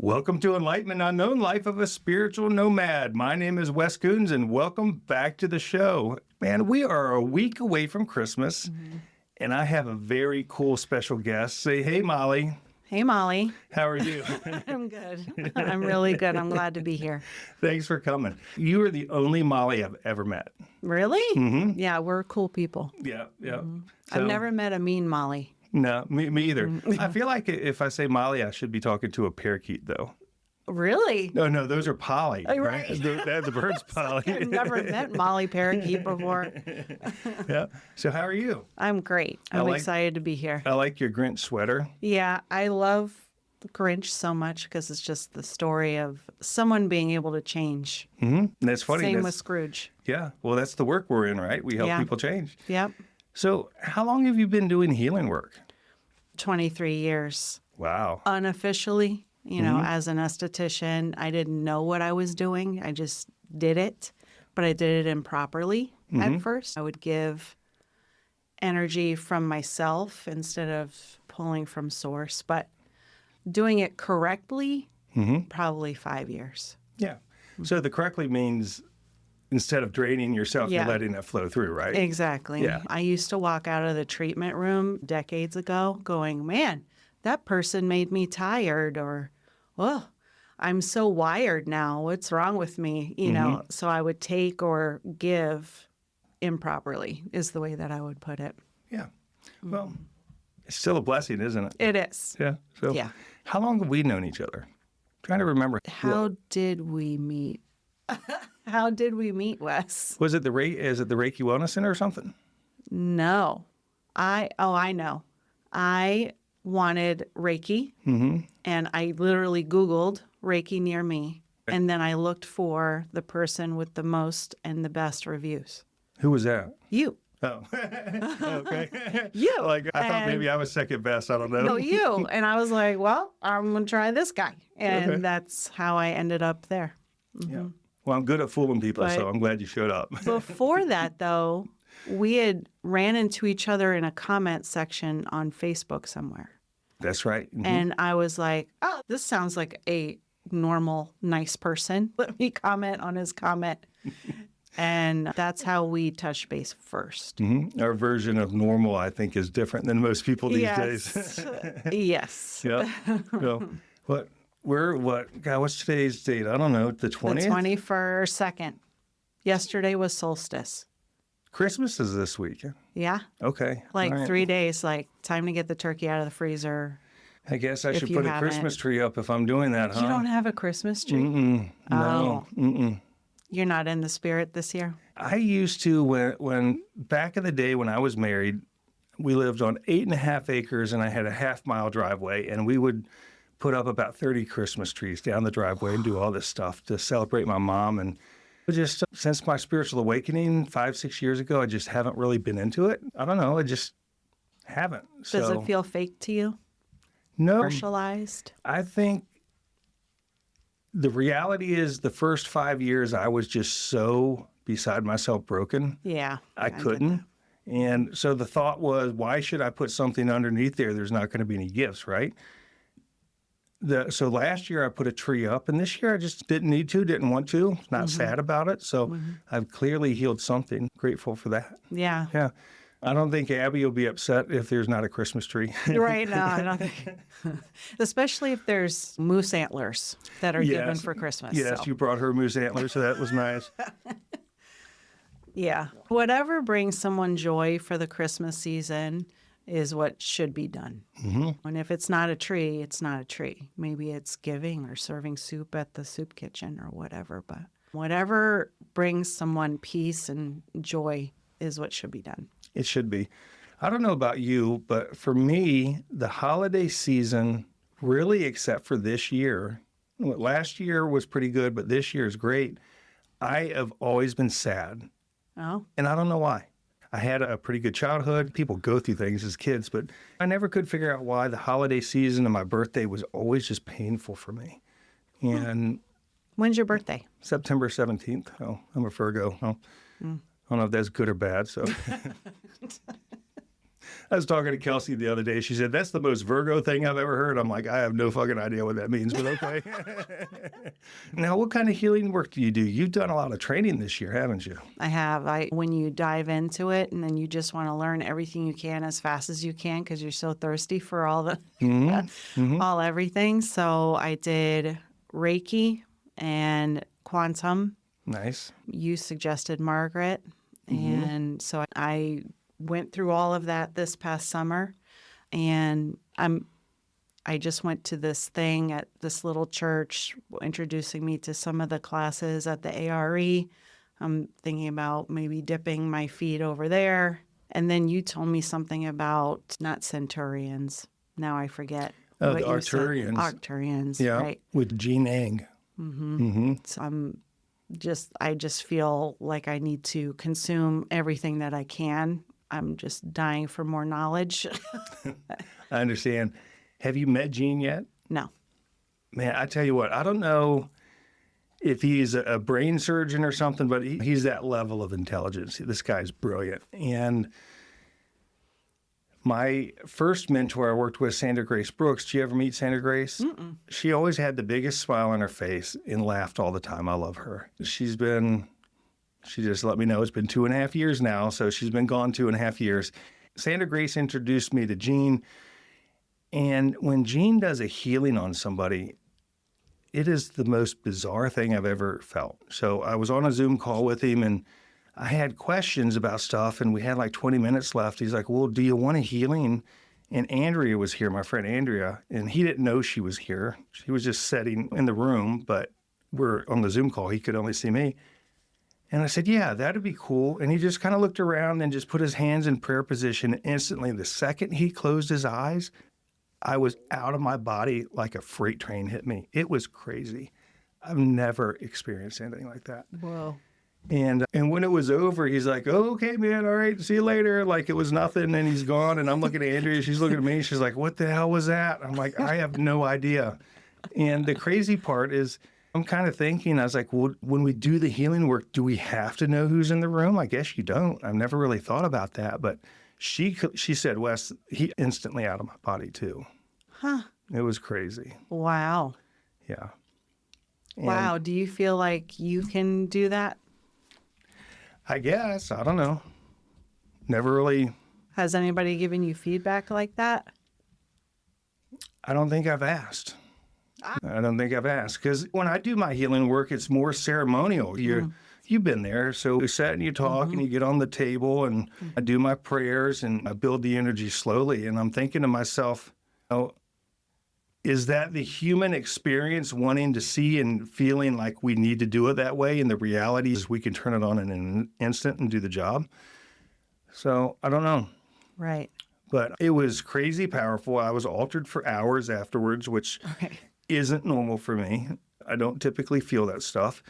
Welcome to Enlightenment Unknown Life of a Spiritual Nomad. My name is Wes Coons, and welcome back to the show. Man, we are a week away from Christmas, and I have a very cool special guest. Say, hey, Molly. Hey, Molly. How are you? I'm good. I'm really good. I'm glad to be here. Thanks for coming. You are the only Molly I've ever met. Really? Mm-hmm. Yeah, we're cool people. Yeah. So, I've never met a mean Molly. No, me either. I feel like if I say Molly, I should be talking to a parakeet, though. Really? No, those are Polly, Oh, right? right. The bird's Polly. I've never met Molly Parakeet before. Yeah. So how are you? I'm great. I'm excited to be here. I like your Grinch sweater. Yeah, I love the Grinch so much because it's just the story of someone being able to change. Mm-hmm. That's funny. Same with Scrooge. Yeah. Well, that's the work we're in, right? We help people change. Yep. So how long have you been doing healing work? 23 years. Wow. Unofficially, as an esthetician, I didn't know what I was doing. I just did it, but I did it improperly at first. I would give energy from myself instead of pulling from source, but doing it correctly, probably 5 years. Yeah. So the correctly means instead of draining yourself, you're letting it flow through, right? Exactly. Yeah. I used to walk out of the treatment room decades ago going, man, that person made me tired, or, oh, I'm so wired now. What's wrong with me? So I would take or give improperly is the way that I would put it. Yeah. Well, it's still a blessing, isn't it? It is. Yeah. So how long have we known each other? I'm trying to remember. How did we meet? How did we meet, Wes? Was it is it the Reiki Wellness Center or something? No. I know. I wanted Reiki, and I literally Googled Reiki near me, and then I looked for the person with the most and the best reviews. Who was that? You. Oh, okay. You. I thought maybe I was second best. I don't know. No, you. And I was like, well, I'm going to try this guy. And that's how I ended up there. Yeah. Well, I'm good at fooling people, so I'm glad you showed up. Before that, though, we had ran into each other in a comment section on Facebook somewhere. That's right. Mm-hmm. And I was like, oh, this sounds like a normal, nice person. Let me comment on his comment. And that's how we touched base first. Mm-hmm. Our version of normal, I think, is different than most people these days. Yes. Yeah. So, what's today's date? I don't know. The 20th? The 21st. Yesterday was solstice. Christmas is this week. Yeah. Okay. Like 3 days, time to get the turkey out of the freezer. I guess I should put a Christmas tree up if I'm doing that, huh? You don't have a Christmas tree? Mm-mm. No. Oh. Mm-mm. You're not in the spirit this year? I used to, when back in the day when I was married, we lived on 8.5 acres and I had a half-mile driveway, and we would put up about 30 Christmas trees down the driveway and do all this stuff to celebrate my mom. And just since my spiritual awakening 5-6 years ago, I just haven't really been into it. I don't know. I just haven't. Does it feel fake to you? No. Commercialized? I think the reality is the first 5 years I was just so beside myself broken. Yeah. I couldn't. And so the thought was, why should I put something underneath there? There's not going to be any gifts, right? So last year I put a tree up, and this year I just didn't need to, didn't want to, not sad about it. So I've clearly healed something. Grateful for that. Yeah. Yeah. I don't think Abby will be upset if there's not a Christmas tree. Right. No, I don't think. Especially if there's moose antlers that are given for Christmas. Yes, you brought her moose antlers, so that was nice. Yeah. Whatever brings someone joy for the Christmas season is what should be done. And if it's not a tree, it's not a tree. Maybe it's giving or serving soup at the soup kitchen or whatever. But whatever brings someone peace and joy is what should be done. It should be. I don't know about you, but for me, the holiday season, really except for this year, last year was pretty good, but this year is great. I have always been sad. Oh. And I don't know why. I had a pretty good childhood. People go through things as kids, but I never could figure out why the holiday season and my birthday was always just painful for me. And when's your birthday? September 17th. Oh, I'm a Virgo. Oh. I don't know if that's good or bad. So, I was talking to Kelsey the other day. She said, that's the most Virgo thing I've ever heard. I'm like, I have no fucking idea what that means, but okay. Now, what kind of healing work do you do? You've done a lot of training this year, haven't you? I have. When you dive into it and then you just want to learn everything you can as fast as you can because you're so thirsty for all the all everything. So I did Reiki and quantum. Nice. You suggested Margaret. And so I went through all of that this past summer, and I just went to this thing at this little church introducing me to some of the classes at the ARE. I'm thinking about maybe dipping my feet over there. And then you told me something about not centurions. Now I forget. Oh, what the you said. Arcturians. Arcturians, Yeah, right. with Jean Eng. So I just feel like I need to consume everything that I can. I'm just dying for more knowledge. I understand. Have you met Gene yet? No. Man, I tell you what, I don't know if he's a brain surgeon or something, but he's that level of intelligence. This guy's brilliant. And my first mentor I worked with, Sandra Grace Brooks. Did you ever meet Sandra Grace? Mm-mm. She always had the biggest smile on her face and laughed all the time. I love her. She just let me know it's been 2.5 years now, so she's been gone 2.5 years. Sandra Grace introduced me to Gene, and when Gene does a healing on somebody, it is the most bizarre thing I've ever felt. So I was on a Zoom call with him, and I had questions about stuff, and we had like 20 minutes left. He's like, well, do you want a healing? And Andrea was here, my friend Andrea, and he didn't know she was here. She was just sitting in the room, but we're on the Zoom call. He could only see me. And I said, yeah, that'd be cool. And he just kind of looked around and just put his hands in prayer position. Instantly, the second he closed his eyes, I was out of my body like a freight train hit me. It was crazy. I've never experienced anything like that. Whoa. And when it was over, he's like, oh, okay, man, all right, see you later. Like it was nothing, and he's gone. And I'm looking at Andrea, she's looking at me, she's like, what the hell was that? I'm like, I have no idea. And the crazy part is I'm kind of thinking, I was like, well, when we do the healing work, do we have to know who's in the room? I guess you don't. I've never really thought about that. But she said, Wes, he instantly out of my body too. Huh. It was crazy. Wow. Yeah. And wow. Do you feel like you can do that? I guess. I don't know. Never really. Has anybody given you feedback like that? I don't think I've asked. I don't think I've asked. Because when I do my healing work, it's more ceremonial. You've been there. So you sit and you talk and you get on the table and I do my prayers and I build the energy slowly. And I'm thinking to myself, oh, is that the human experience wanting to see and feeling like we need to do it that way? And the reality is we can turn it on in an instant and do the job. So I don't know. Right. But it was crazy powerful. I was altered for hours afterwards, which isn't normal for me. I don't typically feel that stuff.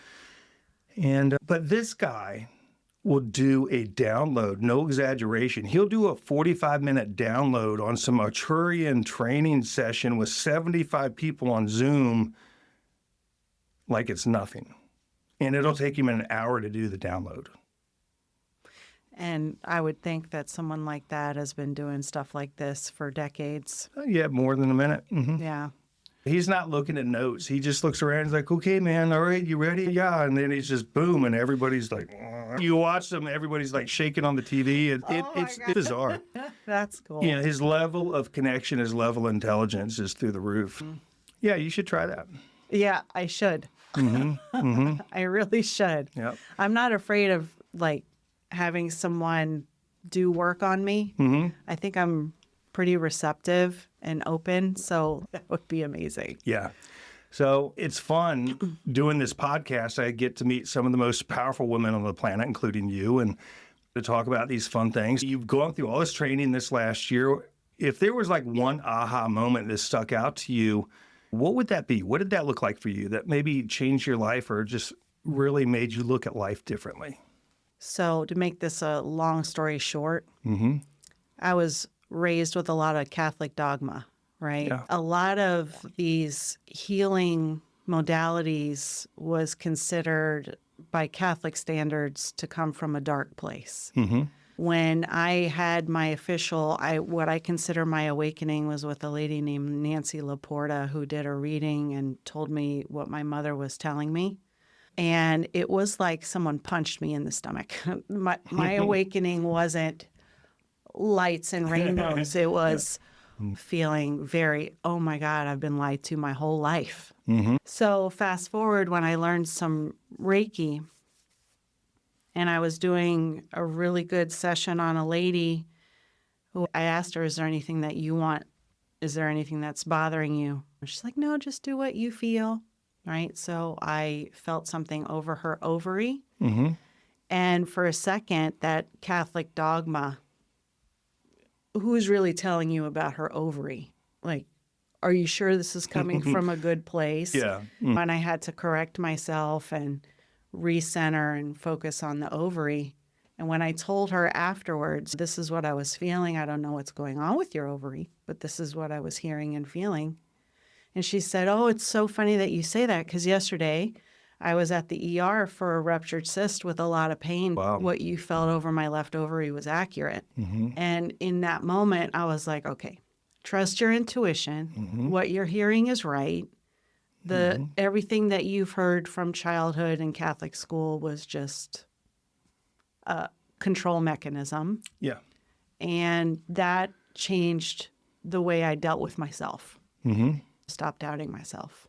But this guy will do a download, no exaggeration. He'll do a 45-minute download on some Arcturian training session with 75 people on Zoom like it's nothing. And it'll take him an hour to do the download. And I would think that someone like that has been doing stuff like this for decades. Yeah, more than a minute. Yeah. He's not looking at notes. He just looks around and is like, okay, man, all right, you ready? Yeah. And then he's just boom, and everybody's like, you watch them, everybody's like shaking on the TV. It's bizarre. That's cool. Yeah, his level of connection, his level of intelligence is through the roof. Yeah, you should try that. Yeah, I should. I really should. Yep. I'm not afraid of like having someone do work on me. I think I'm pretty receptive and open, so that would be amazing. Yeah. So it's fun doing this podcast. I get to meet some of the most powerful women on the planet, including you, and to talk about these fun things. You've gone through all this training this last year. If there was like one aha moment that stuck out to you, what would that be? What did that look like for you that maybe changed your life or just really made you look at life differently? So to make this a long story short, I was raised with a lot of Catholic dogma, right? Yeah. A lot of these healing modalities was considered by Catholic standards to come from a dark place. When I had my what I consider my awakening was with a lady named Nancy Laporta, who did a reading and told me what my mother was telling me. And it was like someone punched me in the stomach. My awakening wasn't lights and rainbows. It was feeling very, oh my God, I've been lied to my whole life. So fast forward when I learned some Reiki, and I was doing a really good session on a lady who I asked her, is there anything that you want? Is there anything that's bothering you? And she's like, no, just do what you feel. Right. So I felt something over her ovary. And for a second, that Catholic dogma, who's really telling you about her ovary? Like, are you sure this is coming from a good place? Yeah. And I had to correct myself and recenter and focus on the ovary. And when I told her afterwards, this is what I was feeling, I don't know what's going on with your ovary, but this is what I was hearing and feeling. And she said, oh, it's so funny that you say that, because yesterday I was at the ER for a ruptured cyst with a lot of pain. Wow. What you felt over my left ovary was accurate. And in that moment, I was like, okay, trust your intuition. What you're hearing is right. Everything that you've heard from childhood and Catholic school was just a control mechanism. Yeah. And that changed the way I dealt with myself. Stop doubting myself.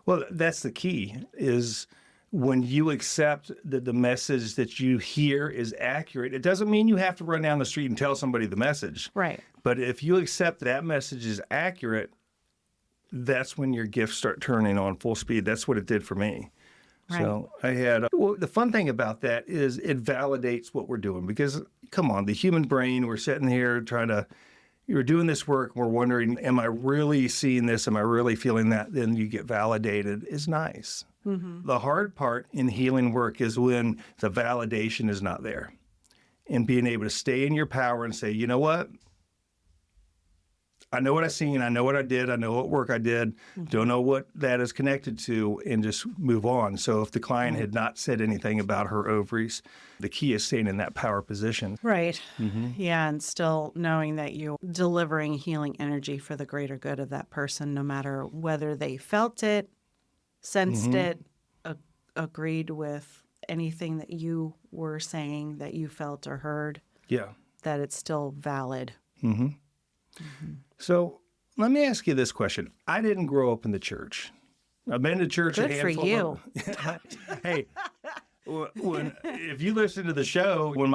Well, that's the key, is when you accept that the message that you hear is accurate. It doesn't mean you have to run down the street and tell somebody the message. Right. But if you accept that message is accurate, that's when your gifts start turning on full speed. That's what it did for me. Right. So I had, the fun thing about that is it validates what we're doing, because come on, the human brain, we're sitting here you're doing this work, we're wondering, am I really seeing this? Am I really feeling that? Then you get validated. Is nice. The hard part in healing work is when the validation is not there, and being able to stay in your power and say, you know what? I know what I seen. I know what I did. I know what work I did. Don't know what that is connected to, and just move on. So if the client had not said anything about her ovaries, the key is staying in that power position. Right. Yeah, and still knowing that you're delivering healing energy for the greater good of that person, no matter whether they felt it, sensed it, agreed with anything that you were saying that you felt or heard. Yeah. That it's still valid. So let me ask you this question. I didn't grow up in the church. I've been to church Good a for handful you. Hey, if you listen to the show, when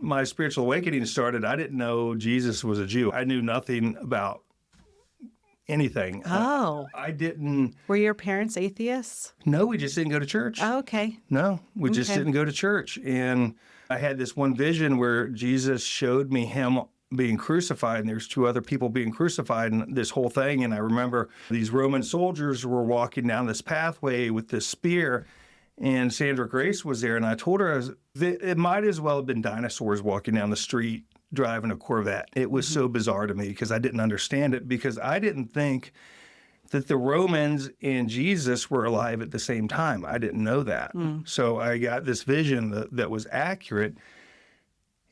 my spiritual awakening started, I didn't know Jesus was a Jew. I knew nothing about anything. Oh. I didn't. Were your parents atheists? No, we just didn't go to church. Oh, okay. No, we just didn't go to church. And I had this one vision where Jesus showed me him being crucified, and there's two other people being crucified, and this whole thing. And I remember these Roman soldiers were walking down this pathway with this spear, and Sandra Grace was there. And I told her it might as well have been dinosaurs walking down the street driving a Corvette. It was so bizarre to me, because I didn't understand it, because I didn't think that the Romans and Jesus were alive at the same time. I didn't know that. So I got this vision that was accurate.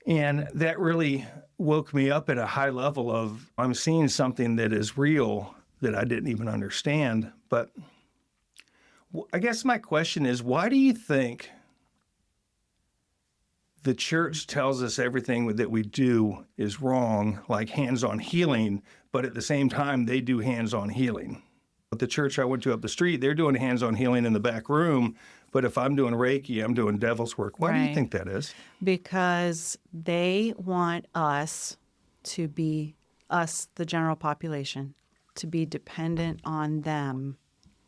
And that really woke me up at a high level of, I'm seeing something that is real that I didn't even understand. But I guess my question is, why do you think the church tells us everything that we do is wrong, like hands-on healing, but at the same time, they do hands-on healing? At the church I went to up the street, they're doing hands-on healing in the back room. But if I'm doing Reiki, I'm doing devil's work. Why do you think that is? Because they want us, the general population, to be dependent on them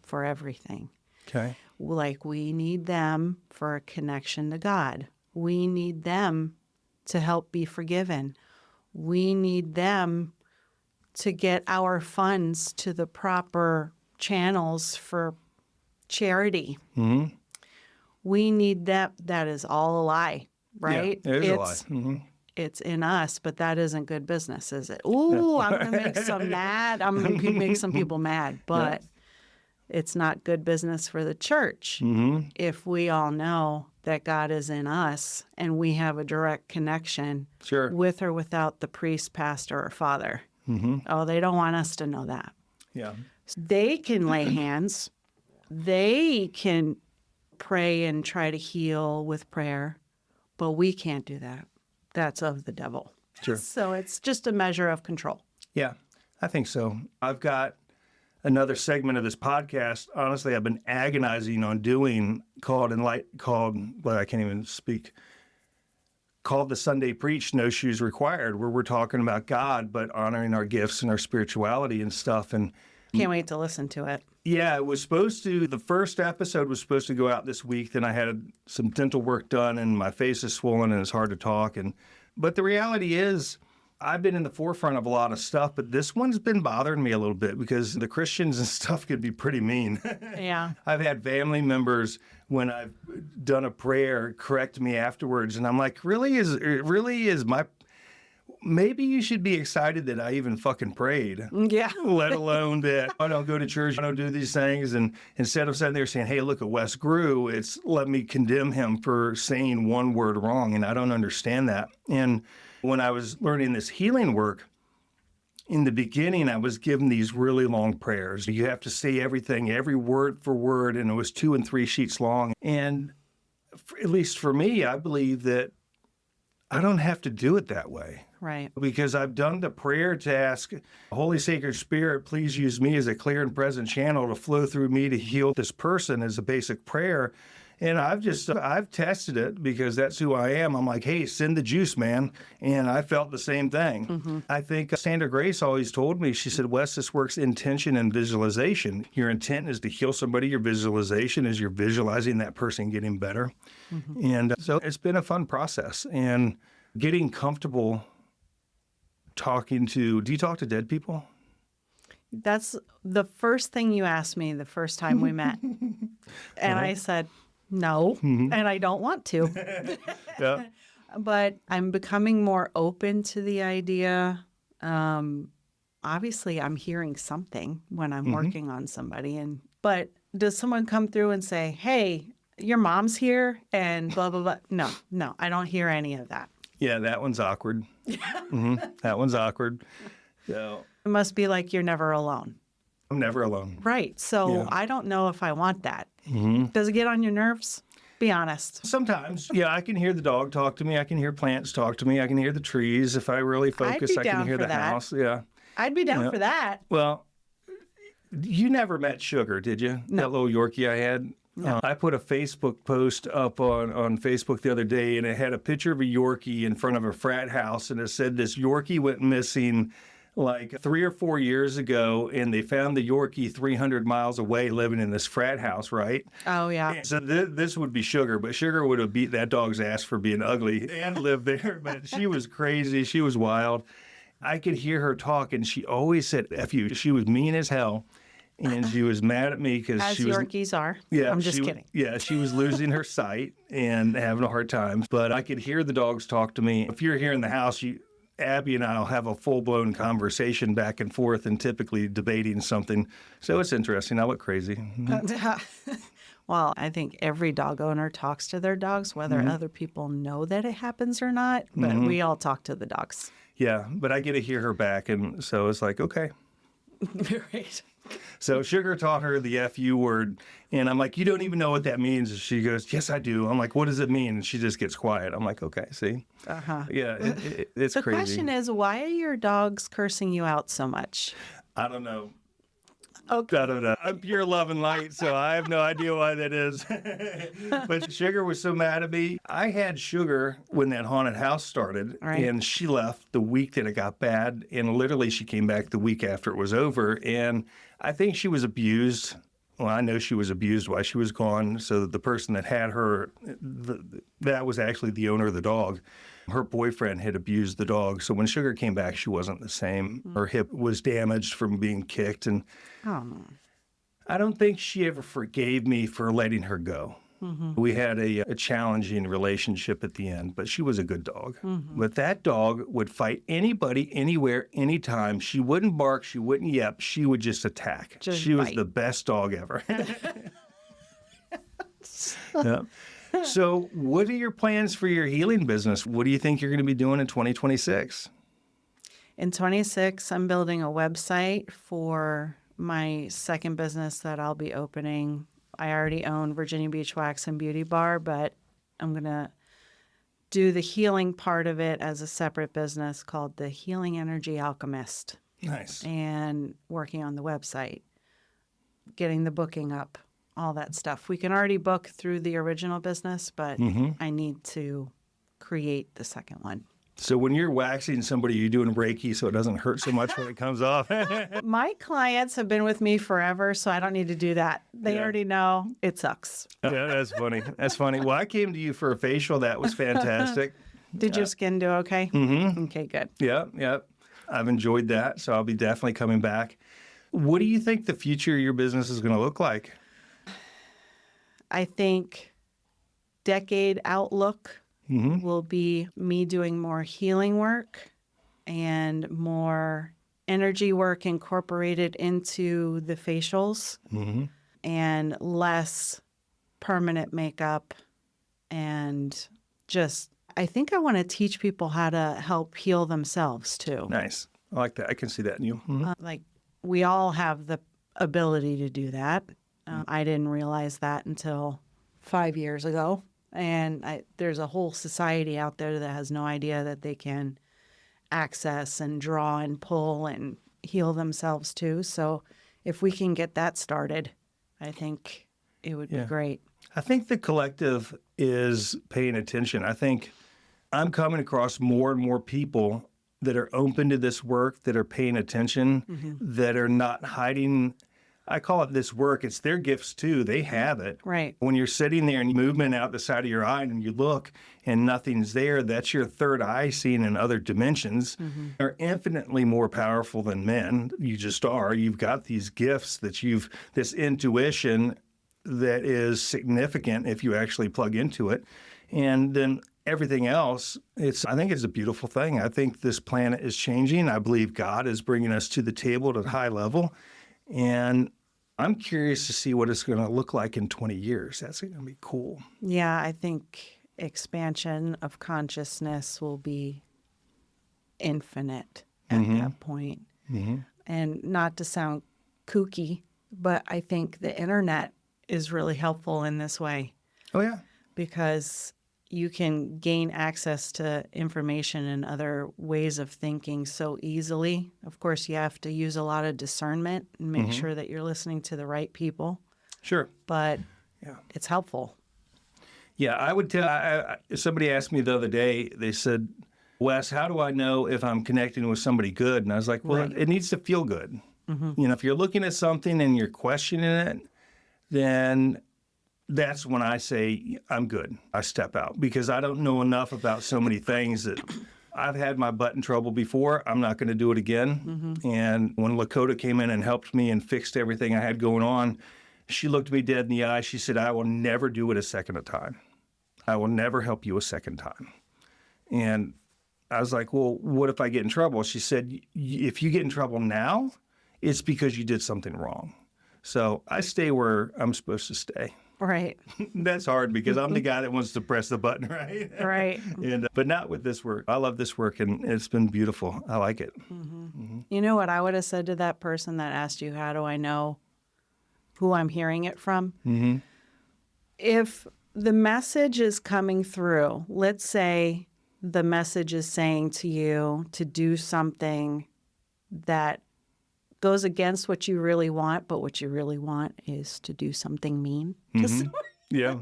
for everything. Okay. Like, we need them for a connection to God. We need them to help be forgiven. We need them to get our funds to the proper channels for charity. We need that. That is all a lie, right? Yeah, it is a lie. It's in us, but that isn't good business, is it? Ooh, I'm going to make some mad. I'm going to make some people mad, but it's not good business for the church if we all know that God is in us and we have a direct connection with or without the priest, pastor, or father. Oh, they don't want us to know that. Yeah. They can lay hands. They can pray and try to heal with prayer, but we can't do that. That's of the devil. Sure. So it's just a measure of control. Yeah, I think so. I've got another segment of this podcast, honestly, I've been agonizing on doing called I can't even speak, called The Sunday Preach, No Shoes Required, where we're talking about God, but honoring our gifts and our spirituality and stuff. And can't wait to listen to it. yeah, the first episode was supposed to go out this week. Then I had some dental work done and my face is swollen and it's hard to talk. But the reality is, I've been in the forefront of a lot of stuff, but this one's been bothering me a little bit because the Christians and stuff could be pretty mean. Yeah. I've had family members, when I've done a prayer, correct me afterwards. And I'm like, maybe you should be excited that I even fucking prayed. Yeah. Let alone that I don't go to church, I don't do these things. And instead of sitting there saying, hey, look at Wes Grew, it's let me condemn him for saying one word wrong. And I don't understand that. And when I was learning this healing work, in the beginning, I was given these really long prayers. You have to say everything, every word for word, and it was 2 and 3 sheets long. And at least for me, I believe that I don't have to do it that way. Right. Because I've done the prayer to ask, Holy Sacred Spirit, please use me as a clear and present channel to flow through me to heal this person as a basic prayer. And I've tested it because that's who I am. I'm like, hey, send the juice, man. And I felt the same thing. I think Sandra Grace always told me, she said, Wes, this works intention and visualization. Your intent is to heal somebody. Your visualization is you're visualizing that person getting better. And so it's been a fun process. And getting comfortable do you talk to dead people? That's the first thing you asked me the first time we met. And I said, no, and I don't want to. Yeah. But I'm becoming more open to the idea. Obviously, I'm hearing something when I'm working on somebody. But does someone come through and say, hey, your mom's here and blah, blah, blah? No, I don't hear any of that. Yeah, that one's awkward. That one's awkward. So It must be like you're never alone. I'm never alone. Right. So Yeah. I don't know if I want that. Does it get on your nerves? Be honest. Sometimes, yeah, I can hear the dog talk to me. I can hear plants talk to me. I can hear the trees. If I really focus, I can down hear for the that. house. Yeah. I'd be down for that. Well, you never met Sugar, did you? No. That little Yorkie I had? No. I put a Facebook post up on Facebook the other day, and it had a picture of a Yorkie in front of a frat house, and it said this Yorkie went missing like 3 or 4 years ago, and they found the Yorkie 300 miles away living in this frat house, right? Oh, yeah. And so this would be Sugar, but Sugar would have beat that dog's ass for being ugly and lived there, but she was crazy. She was wild. I could hear her talk, and she always said, F you. She was mean as hell. And she was mad at me because As she was. Yorkies are. Yeah, I'm just kidding. Yeah, she was losing her sight and having a hard time. But I could hear the dogs talk to me. If you're here in the house, Abby and I will have a full-blown conversation back and forth and typically debating something. So it's interesting. I look crazy. Well, I think every dog owner talks to their dogs, whether other people know that it happens or not. But we all talk to the dogs. Yeah, but I get to hear her back. And so it's like, okay. Right. So Sugar taught her the FU word, and I'm like, you don't even know what that means. And she goes, yes, I do. I'm like, what does it mean? And she just gets quiet. I'm like, okay, see? Yeah, it's The crazy. question is, why are your dogs cursing you out so much? I don't know. Okay. I don't know. I'm pure love and light, so I have no idea why that is. But Sugar was so mad at me. I had Sugar when that haunted house started, Right. and she left the week that it got bad, and literally she came back the week after it was over, and I think she was abused. Well, I know she was abused while she was gone, so that the person that had her, that was actually the owner of the dog. Her boyfriend had abused the dog, so when Sugar came back, she wasn't the same. Her hip was damaged from being kicked, and Oh. I don't think she ever forgave me for letting her go. We had a challenging relationship at the end, but she was a good dog. But that dog would fight anybody, anywhere, anytime. She wouldn't bark. She wouldn't yelp. She would just attack. She was the best dog ever. Yeah. So what are your plans for your healing business? What do you think you're going to be doing in 2026? In 26, I'm building a website for my second business that I'll be opening. I already own Virginia Beach Wax and Beauty Bar, but I'm going to do the healing part of it as a separate business called the Healing Energy Alchemist. Nice. And working on the website, getting the booking up, all that stuff. We can already book through the original business, but I need to create the second one. So when you're waxing somebody, you're doing Reiki so it doesn't hurt so much when it comes off. My clients have been with me forever, so I don't need to do that. They already know it sucks. Yeah, that's funny. That's funny. Well, I came to you for a facial. That was fantastic. Did your skin do okay? Mm-hmm. Okay, good. Yeah. I've enjoyed that, so I'll be definitely coming back. What do you think the future of your business is going to look like? I think decade outlook will be me doing more healing work and more energy work incorporated into the facials and less permanent makeup. And just, I think I want to teach people how to help heal themselves too. Nice. I like that. I can see that in you. Like we all have the ability to do that. I didn't realize that until 5 years ago. And there's a whole society out there that has no idea that they can access and draw and pull and heal themselves too. So if we can get that started, I think it would be great. I think the collective is paying attention. I think I'm coming across more and more people that are open to this work, that are paying attention, that are not hiding. I call it this work. It's their gifts too. They have it. Right. When you're sitting there and you movement out the side of your eye and you look and nothing's there, that's your third eye seeing in other dimensions. Are infinitely more powerful than men. You just are. You've got these gifts this intuition that is significant if you actually plug into it. And then everything else, I think it's a beautiful thing. I think this planet is changing. I believe God is bringing us to the table at a high level. And I'm curious to see what it's going to look like in 20 years. That's going to be cool. Yeah, I think expansion of consciousness will be infinite at that point. And not to sound kooky, but I think the internet is really helpful in this way. Oh, yeah. Because you can gain access to information and other ways of thinking so easily. Of course, you have to use a lot of discernment and make sure that you're listening to the right people. Sure. But it's helpful. Yeah, I would tell, somebody asked me the other day, they said, Wes, how do I know if I'm connecting with somebody good? And I was like, well, it needs to feel good. You know, if you're looking at something and you're questioning it, then that's when I say I'm good. I step out because I don't know enough about so many things that I've had my butt in trouble before. I'm not going to do it again. And when Lakota came in and helped me and fixed everything I had going on, she looked me dead in the eye. She said, I will never do it a second time. I will never help you a second time. And I was like, well, what if I get in trouble? She said, if you get in trouble now, it's because you did something wrong. So I stay where I'm supposed to stay. Right. That's hard because I'm the guy that wants to press the button, right? Right. But not with this work. I love this work, and it's been beautiful. I like it. You know what I would have said to that person that asked you, how do I know who I'm hearing it from? If the message is coming through, let's say the message is saying to you to do something that goes against what you really want, but what you really want is to do something mean to someone. Yeah.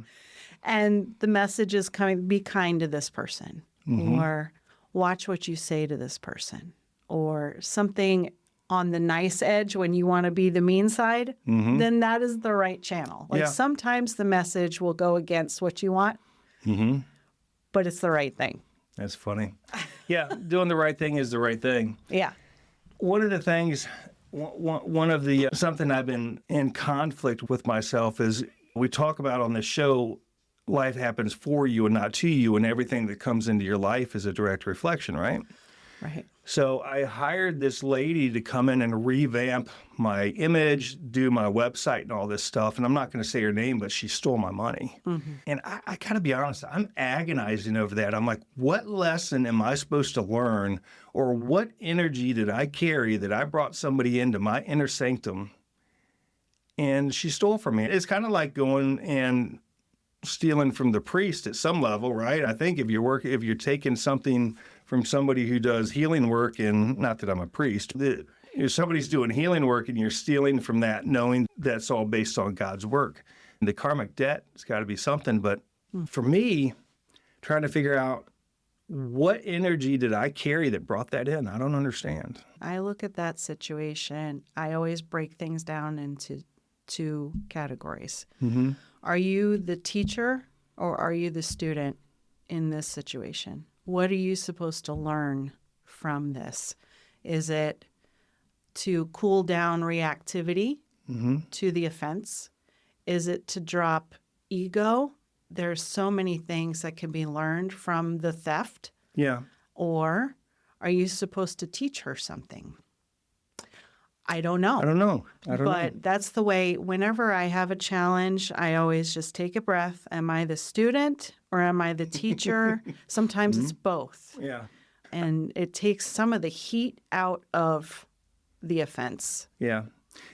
And the message is coming, be kind to this person, or watch what you say to this person, or something on the nice edge when you want to be the mean side, then that is the right channel. Like sometimes the message will go against what you want, but it's the right thing. That's funny. Yeah, doing the right thing is the right thing. Yeah. One of the things, one of the, something I've been in conflict with myself is we talk about on the show life happens for you and not to you, and everything that comes into your life is a direct reflection, right? Right. So I hired this lady to come in and revamp my image, do my website and all this stuff. And I'm not going to say her name, but she stole my money. Mm-hmm. And I got to be honest, I'm agonizing over that. I'm like, what lesson am I supposed to learn? Or what energy did I carry that I brought somebody into my inner sanctum and she stole from me? It's kind of like going and stealing from the priest at some level, right? I think if you're taking something from somebody who does healing work, and not that I'm a priest, if somebody's doing healing work and you're stealing from that, knowing that's all based on God's work. And the karmic debt, it's got to be something. But for me, trying to figure out what energy did I carry that brought that in, I don't understand. I look at that situation, I always break things down into 2 categories. Mm-hmm. Are you the teacher or are you the student in this situation? What are you supposed to learn from this? Is it to cool down reactivity to the offense? Is it to drop ego? There's so many things that can be learned from the theft. Yeah. Or are you supposed to teach her something? I don't know. I don't know. But that's the way, whenever I have a challenge, I always just take a breath. Am I the student or am I the teacher? Sometimes it's both. Yeah. And it takes some of the heat out of the offense. Yeah.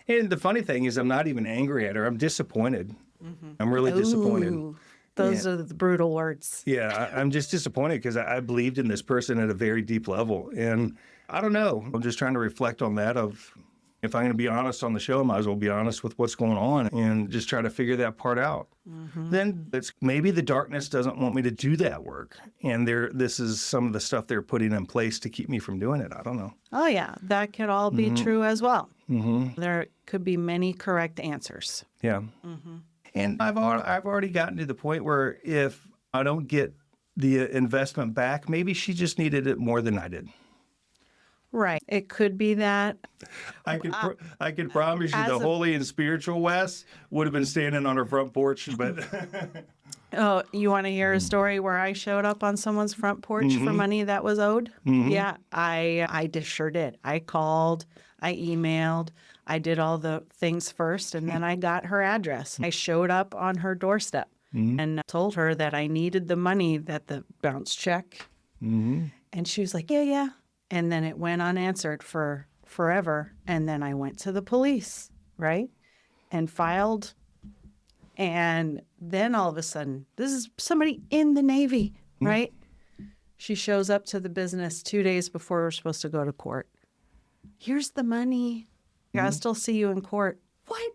And the funny thing is I'm not even angry at her. I'm disappointed. Mm-hmm. I'm really disappointed. Those are the brutal words. Yeah, I'm just disappointed because I believed in this person at a very deep level. And I don't know. I'm just trying to reflect on that of, if I'm going to be honest on the show, I might as well be honest with what's going on and just try to figure that part out. Mm-hmm. Then it's maybe the darkness doesn't want me to do that work. And this is some of the stuff they're putting in place to keep me from doing it. I don't know. Oh, yeah. That could all be true as well. Mm-hmm. There could be many correct answers. Yeah. Mm-hmm. And I've already gotten to the point where if I don't get the investment back, maybe she just needed it more than I did. Right. It could be that. I could promise you the holy and spiritual Wes would have been standing on her front porch, but... Oh, you want to hear a story where I showed up on someone's front porch for money that was owed? Mm-hmm. Yeah, I sure did. I called, I emailed, I did all the things first, and then I got her address. I showed up on her doorstep and told her that I needed the money, that the bounce check. Mm-hmm. And she was like, yeah. And then it went unanswered for forever. And then I went to the police, right? And filed. And then all of a sudden, this is somebody in the Navy, right? She shows up to the business 2 days before we're supposed to go to court. Here's the money. I'll still see you in court. What?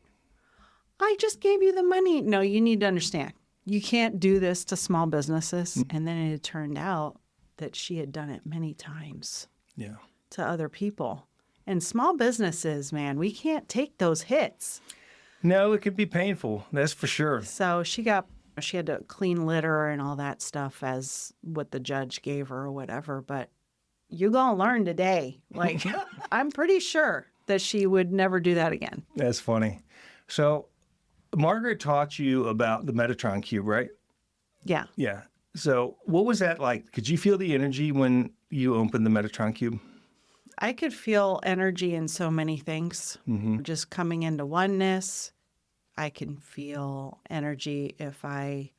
I just gave you the money. No, you need to understand. You can't do this to small businesses. And then it turned out that she had done it many times. Yeah. To other people. And small businesses, man, we can't take those hits. No, it could be painful. That's for sure. So she had to clean litter and all that stuff as what the judge gave her or whatever. But you're going to learn today. Like, I'm pretty sure that she would never do that again. That's funny. So Margaret taught you about the Metatron cube, right? Yeah. Yeah. So what was that like? Could you feel the energy when you opened the Metatron cube? I could feel energy in so many things. Mm-hmm. Just coming into oneness. I can feel energy if I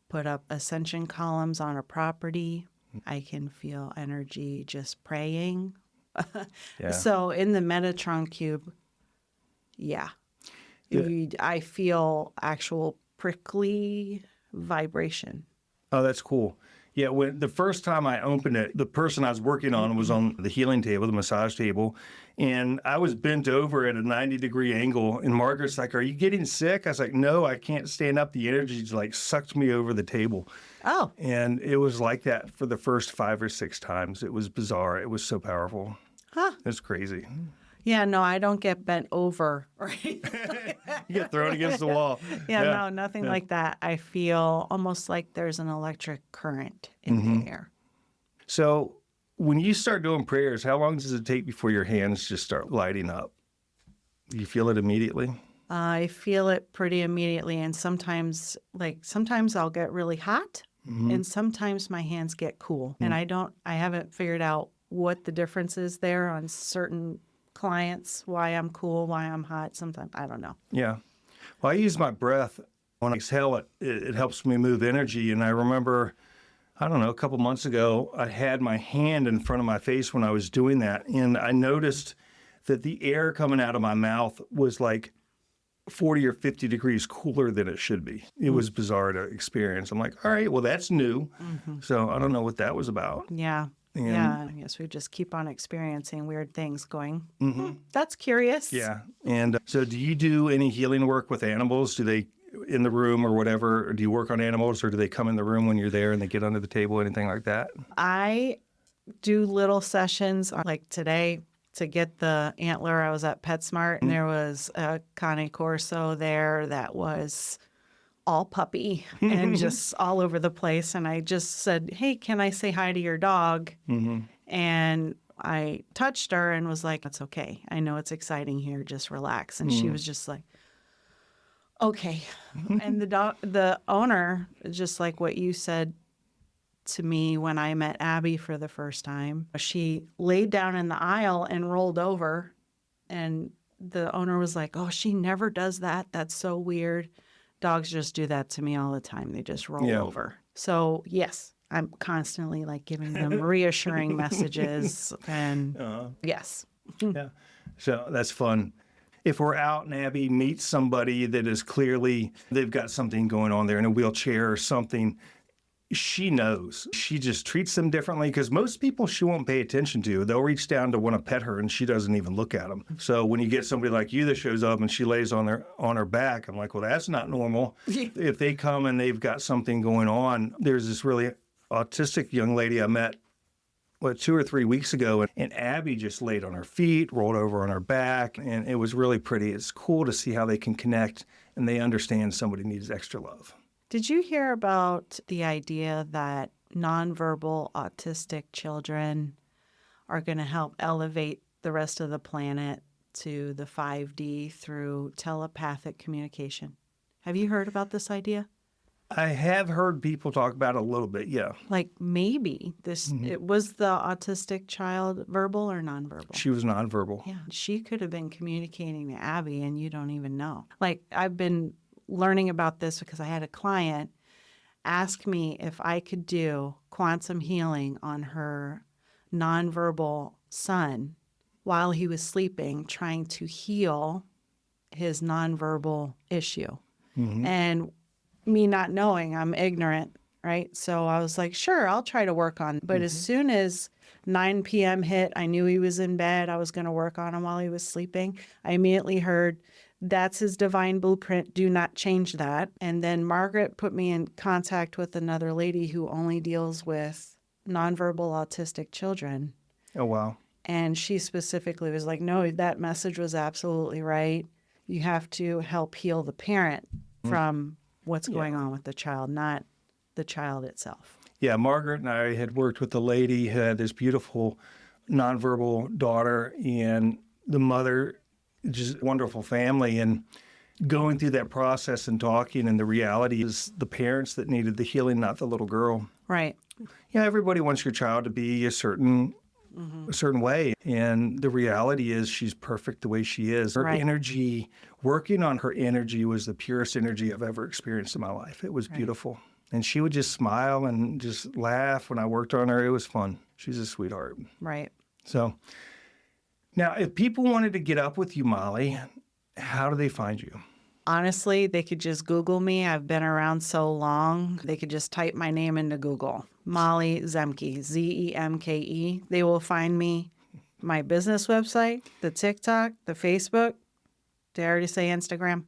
put up ascension columns on a property. I can feel energy just praying. Yeah. So in the Metatron cube, yeah. I feel actual prickly vibration. Oh, that's cool. Yeah, when the first time I opened it, the person I was working on was on the healing table, the massage table, and I was bent over at a 90-degree angle, and Margaret's like, "Are you getting sick?" I was like, "No, I can't stand up. The energy like sucked me over the table." Oh. And it was like that for the first 5 or 6 times. It was bizarre. It was so powerful. Huh. It was crazy. Yeah, no, I don't get bent over. Right? You get thrown against the wall. Yeah, no, nothing like that. I feel almost like there's an electric current in the air. So when you start doing prayers, how long does it take before your hands just start lighting up? Do you feel it immediately? I feel it pretty immediately. And sometimes I'll get really hot and sometimes my hands get cool. And I haven't figured out what the difference is there on certain clients, why I'm cool, why I'm hot. Sometimes I don't know. Yeah. Well, I use my breath. When I exhale, it helps me move energy. And I remember, I don't know, a couple months ago, I had my hand in front of my face when I was doing that. And I noticed that the air coming out of my mouth was like 40 or 50 degrees cooler than it should be. It was bizarre to experience. I'm like, all right, well, that's new. So I don't know what that was about. Yeah. And, yeah. I guess we just keep on experiencing weird things going, that's curious. Yeah. And so do you do any healing work with animals? Do they in the room or whatever? Or do you work on animals or do they come in the room when you're there and they get under the table, anything like that? I do little sessions like today. To get the antler, I was at PetSmart and there was a Cane Corso there that was all puppy and just all over the place. And I just said, hey, can I say hi to your dog? And I touched her and was like, it's okay. I know it's exciting here. Just relax. And she was just like, okay. And the owner, just like what you said to me when I met Abby for the first time. She laid down in the aisle and rolled over, and the owner was like, oh, she never does that. That's so weird. Dogs just do that to me all the time. They just roll over. So, yes, I'm constantly like giving them reassuring messages and yes. Yeah. So that's fun. If we're out and Abby meets somebody that is clearly, they've got something going on there in a wheelchair or something, she knows. She just treats them differently because most people she won't pay attention to. They'll reach down to want to pet her and she doesn't even look at them. So when you get somebody like you that shows up and she lays on her back, I'm like, well, that's not normal. If they come and they've got something going on, there's this really autistic young lady I met 2 or 3 weeks ago, and Abby just laid on her feet, rolled over on her back, and it was really pretty. It's cool to see how they can connect and they understand somebody needs extra love. Did you hear about the idea that nonverbal autistic children are going to help elevate the rest of the planet to the 5D through telepathic communication? Have you heard about this idea? I have heard people talk about it a little bit, yeah. Like maybe it was the autistic child verbal or nonverbal? She was nonverbal. Yeah, she could have been communicating to Abby and you don't even know. Like I've been learning about this because I had a client ask me if I could do quantum healing on her nonverbal son while he was sleeping, trying to heal his nonverbal issue. And me not knowing, I'm ignorant, right? So I was like, sure, I'll try to work on it. But as soon as 9 p.m. hit, I knew he was in bed. I was going to work on him while he was sleeping. I immediately heard, that's his divine blueprint. Do not change that. And then Margaret put me in contact with another lady who only deals with nonverbal autistic children. Oh, wow. And she specifically was like, no, that message was absolutely right. You have to help heal the parent from what's going on with the child, not the child itself. Yeah, Margaret and I had worked with a lady who had this beautiful nonverbal daughter, and the mother, just wonderful family, and going through that process and talking, and the reality is the parents that needed the healing, not the little girl. Right. Yeah, everybody wants your child to be a certain way, and the reality is she's perfect the way she is. Her energy, working on her energy was the purest energy I've ever experienced in my life. It was beautiful. And she would just smile and just laugh when I worked on her. It was fun. She's a sweetheart. Right. So now, if people wanted to get up with you, Molly, how do they find you? Honestly, they could just Google me. I've been around so long. They could just type my name into Google. Molly Zemke, Zemke. They will find me, my business website, the TikTok, the Facebook. Did I already say Instagram?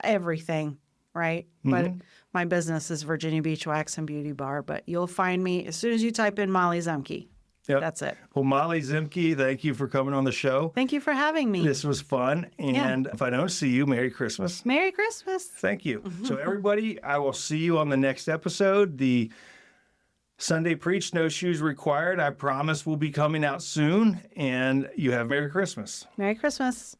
Everything, right? But my business is Virginia Beach Wax and Beauty Bar. But you'll find me as soon as you type in Molly Zemke. Yep. That's it. Well, Molly Zemke, thank you for coming on the show. Thank you for having me. This was fun. And if I don't see you, Merry Christmas. Merry Christmas. Thank you. So everybody, I will see you on the next episode. The Sunday Preach, No Shoes Required, I promise will be coming out soon. And you have Merry Christmas. Merry Christmas.